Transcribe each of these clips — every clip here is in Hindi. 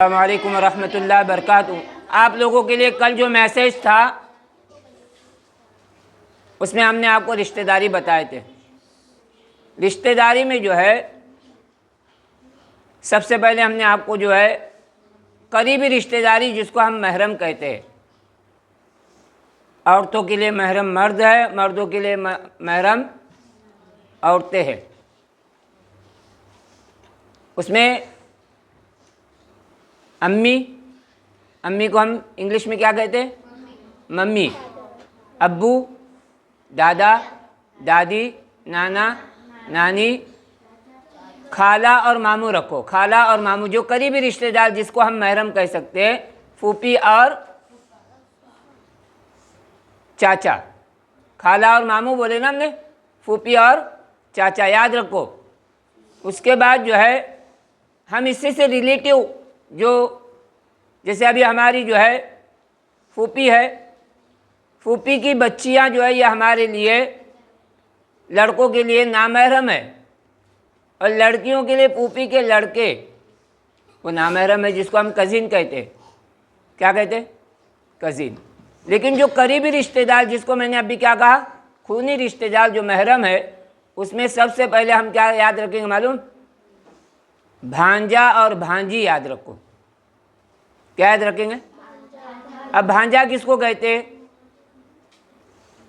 अस्सलामु अलैकुम रहमतुल्लाहि बरकातुहू। आप लोगों के लिए कल जो मैसेज था उसमें हमने आपको रिश्तेदारी बताए थे। रिश्तेदारी में जो है सबसे पहले हमने आपको जो है करीबी रिश्तेदारी जिसको हम महरम कहते हैं। औरतों के लिए महरम मर्द है, मर्दों के लिए महरम औरतें हैं। उसमें अम्मी को हम इंग्लिश में क्या कहते हैं? मम्मी। अब्बू, दादा, दादी, नाना, नानी, खाला और मामू रखो। खाला और मामू जो करीबी रिश्तेदार जिसको हम महरम कह सकते हैं। फूफी और चाचा। खाला और मामू बोले ना हमने, फूफी और चाचा याद रखो। उसके बाद जो है हम इससे से रिलेटिव जो जैसे अभी हमारी जो है फूफी है, फूफी की बच्चियां जो है ये हमारे लिए लड़कों के लिए नामहरम है, और लड़कियों के लिए फूफी के लड़के वो नामहरम है जिसको हम कज़िन कहते हैं। क्या कहते हैं? कज़िन। लेकिन जो करीबी रिश्तेदार जिसको मैंने अभी क्या कहा, खूनी रिश्तेदार जो महरम है, उसमें सबसे पहले हम क्या याद रखेंगे मालूम? भांजा और भांजी याद रखो। क्या याद रखेंगे? अब भांजा किसको कहते हैं?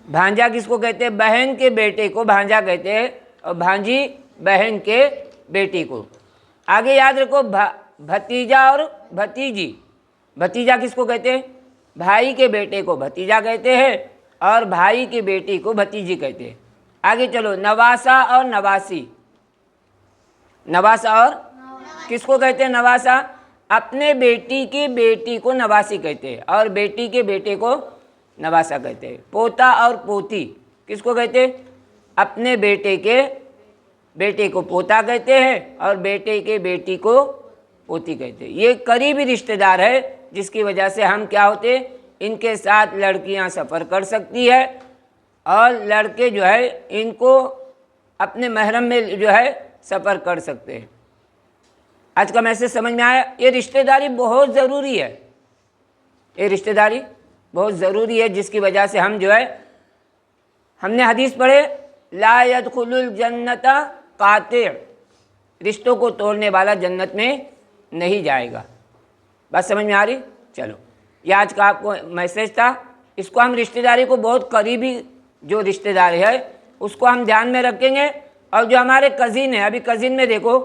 भांजा किसको कहते हैं? बहन के बेटे को भांजा कहते हैं, और भांजी बहन के बेटी को। आगे याद रखो भतीजा और भतीजी। भतीजा किसको कहते हैं? भाई के बेटे को भतीजा कहते हैं, और भाई की बेटी को भतीजी कहते हैं। आगे चलो, नवासा और नवासी। नवासा और किसको कहते हैं? नवासा अपने बेटी की बेटी को नवासी कहते हैं, और बेटी के बेटे को नवासा कहते हैं। पोता और पोती किसको कहते हैं? अपने बेटे के बेटे को पोता कहते हैं, और बेटे के बेटी को पोती कहते हैं। ये करीबी रिश्तेदार है जिसकी वजह से हम क्या होते, इनके साथ लड़कियां सफ़र कर सकती है, और लड़के जो है इनको अपने महरम में जो है सफ़र कर सकते हैं। आज का मैसेज समझ में आया? ये रिश्तेदारी बहुत ज़रूरी है। ये रिश्तेदारी बहुत ज़रूरी है जिसकी वजह से हम जो है, हमने हदीस पढ़े, ला यदखुलुल जन्नत कातिअ, रिश्तों को तोड़ने वाला जन्नत में नहीं जाएगा। बात समझ में आ रही? चलो, ये आज का आपको मैसेज था। इसको हम रिश्तेदारी को बहुत करीबी जो रिश्तेदारी है उसको हम ध्यान में रखेंगे। और जो हमारे कज़िन है, अभी कज़िन में देखो,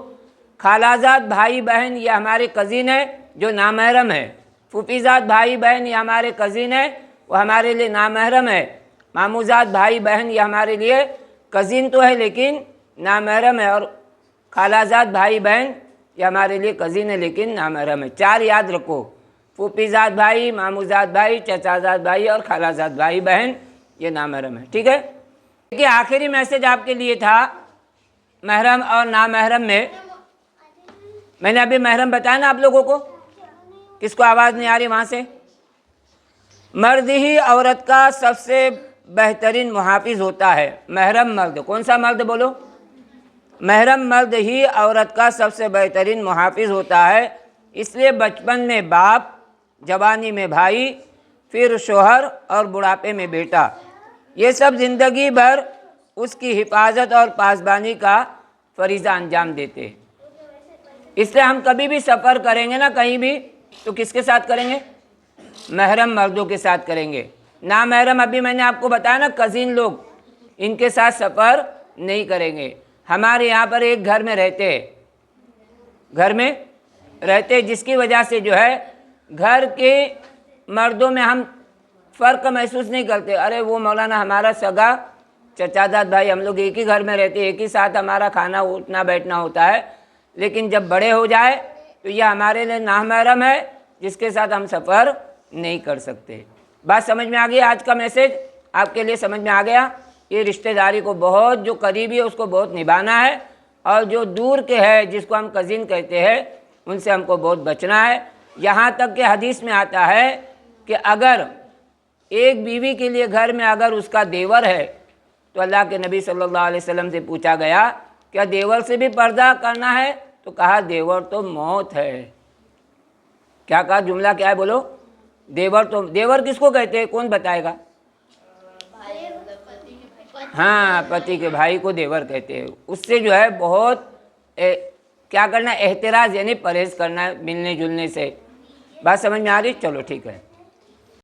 खालाजाद भाई बहन ये हमारे कज़िन है जो नामहरम है। फूफीजाद भाई बहन ये हमारे कज़िन है, वो हमारे लिए नामहरम है। मामूजाद भाई बहन ये हमारे लिए कज़िन तो है लेकिन नामहरम है, और खालाजाद भाई बहन ये हमारे लिए कज़िन है लेकिन नामहरम है। चार याद रखो, फूफीजाद भाई, मामूजाद भाई, चचाजाद भाई और खालाजाद भाई बहन ये नामहरम है। ठीक है? देखिए, आखिरी मैसेज आपके लिए था महरम और नामहरम में। मैंने अभी महरम बताया ना आप लोगों को। किसको आवाज़ नहीं आ रही वहाँ से? मर्द ही औरत का सबसे बेहतरीन मुहाफिज होता है। महरम मर्द, कौन सा मर्द बोलो? महरम मर्द ही औरत का सबसे बेहतरीन मुहाफिज होता है। इसलिए बचपन में बाप, जवानी में भाई, फिर शोहर और बुढ़ापे में बेटा, ये सब ज़िंदगी भर उसकी हिफाजत और पासबानी का फरीज़ा अंजाम देते हैं। इसलिए हम कभी भी सफ़र करेंगे ना कहीं भी, तो किसके साथ करेंगे? महरम मर्दों के साथ करेंगे। नामहरम अभी मैंने आपको बताया ना, कज़िन लोग, इनके साथ सफ़र नहीं करेंगे। हमारे यहाँ पर एक घर में रहते हैं, घर में रहते, जिसकी वजह से जो है घर के मर्दों में हम फ़र्क महसूस नहीं करते। अरे वो मौलाना हमारा सगा चचाजाद भाई, हम लोग एक ही घर में रहते, एक ही साथ हमारा खाना उठना बैठना होता है, लेकिन जब बड़े हो जाए तो ये हमारे लिए नामहरम है जिसके साथ हम सफ़र नहीं कर सकते। बात समझ में आ गई? आज का मैसेज आपके लिए समझ में आ गया? ये रिश्तेदारी को बहुत, जो करीबी है उसको बहुत निभाना है, और जो दूर के है जिसको हम कज़िन कहते हैं उनसे हमको बहुत बचना है। यहाँ तक कि हदीस में आता है कि अगर एक बीवी के लिए घर में अगर उसका देवर है, तो अल्लाह के नबी सल्लल्लाहु अलैहि वसल्लम से पूछा गया, क्या देवर से भी पर्दा करना है? तो कहा देवर तो मौत है। क्या कहा, जुमला क्या है बोलो। देवर, तो देवर किसको कहते हैं, कौन बताएगा। हाँ, पति के भाई को देवर कहते हैं। उससे जो है बहुत क्या करना, एहतराज यानी परहेज करना है मिलने जुलने से। बात समझ में आ रही, चलो ठीक है।